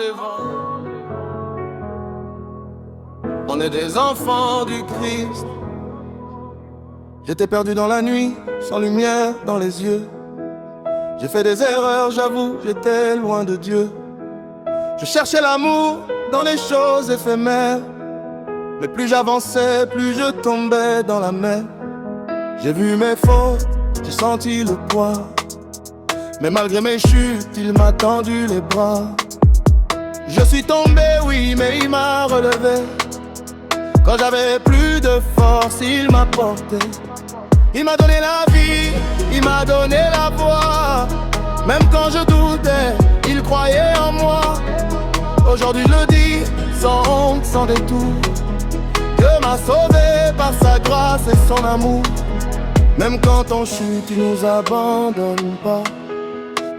les vents. On est des enfants du Christ. J'étais perdu dans la nuit, sans lumière dans les yeux. J'ai fait des erreurs, j'avoue, j'étais loin de Dieu. Je cherchais l'amour dans les choses éphémères, mais plus j'avançais, plus je tombais dans la mer. J'ai vu mes fautes, j'ai senti le poids, mais malgré mes chutes, il m'a tendu les bras. Je suis tombé, oui, mais il m'a relevé. Quand j'avais plus de force, il m'a porté. Il m'a donné la vie, il m'a donné la voix. Même quand je doutais, il croyait en moi. Aujourd'hui je le dis, sans honte, sans détour, Dieu m'a sauvé par sa grâce et son amour. Même quand on chute, il nous abandonne pas.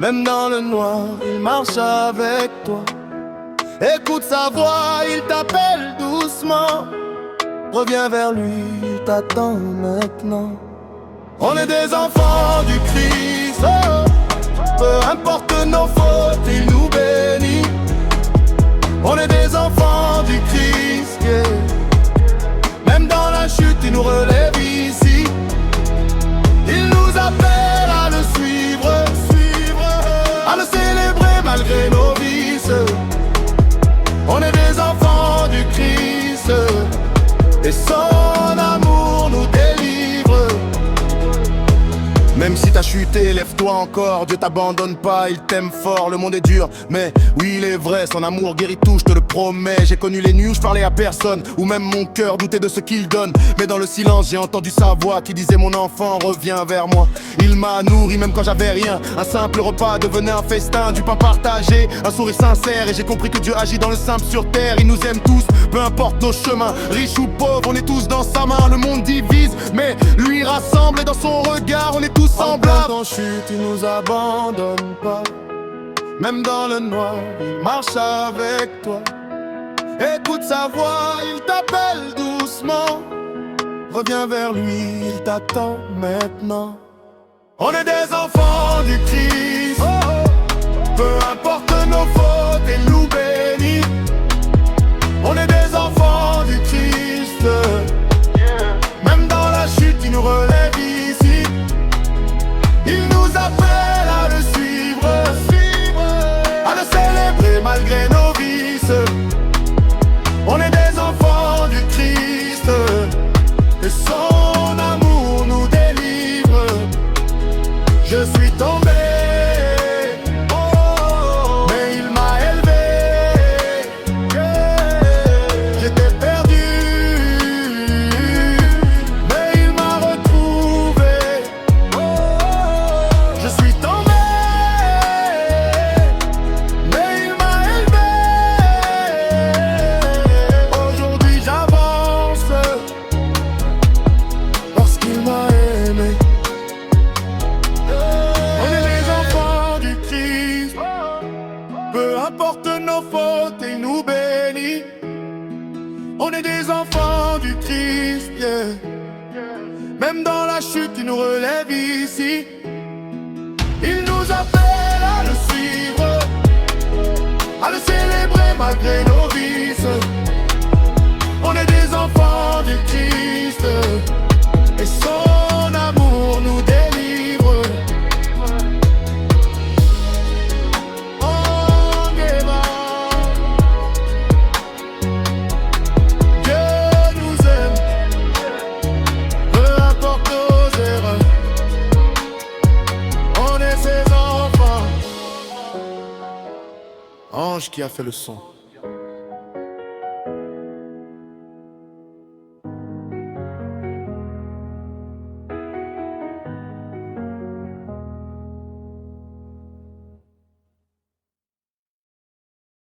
Même dans le noir, il marche avec toi. Écoute sa voix, il t'appelle doucement. Reviens vers lui, il t'attend maintenant. On est des enfants du Christ, oh. Peu importe nos fautes, il nous bénit. On est des enfants du Christ, yeah. Même dans la chute, il nous relève ici. Il nous appelle à le suivre, à le célébrer malgré nos vices. On est des enfants du Christ, et son amour nous délivre. Même si t'as chuté, lève-toi encore. Dieu t'abandonne pas, il t'aime fort. Le monde est dur, mais oui il est vrai. Son amour guérit tout, je te le promets. J'ai connu les nuits où je parlais à personne, où même mon cœur doutait de ce qu'il donne. Mais dans le silence j'ai entendu sa voix qui disait: mon enfant, reviens vers moi. Il m'a nourri même quand j'avais rien. Un simple repas devenait un festin, du pain partagé, un sourire sincère. Et j'ai compris que Dieu agit dans le simple sur terre. Il nous aime tous, peu importe nos chemins. Riches ou pauvres, on est tous dans sa main. Le monde divise, mais lui rassemble. Et dans son regard on est tous semblables. Quand on chute, il nous abandonne pas. Même dans le noir, il marche avec toi. Écoute sa voix, il t'appelle doucement. Reviens vers lui, il t'attend maintenant. On est des enfants du Christ, peu importe nos fautes, il nous bénit. On est des enfants du Christ, même dans la chute, il nous relève ici. Il nous appelle à le suivre, à le célébrer malgré nos vices. On est des enfants du Christ, et son amour nous délivre. Je suis tombé, mais il m'a élevé. J'étais perdu, mais il m'a retrouvé. Je suis tombé, mais il m'a élevé. Aujourd'hui j'avance, parce qu'il m'a aimé. Peu importe nos fautes, il nous bénit. On est des enfants du Christ, yeah. Même dans la chute, il nous relève ici. Il nous appelle à le suivre, à le célébrer malgré nos vices. On est des enfants du Christ, et son amour nous délivre. Ange qui a fait le son.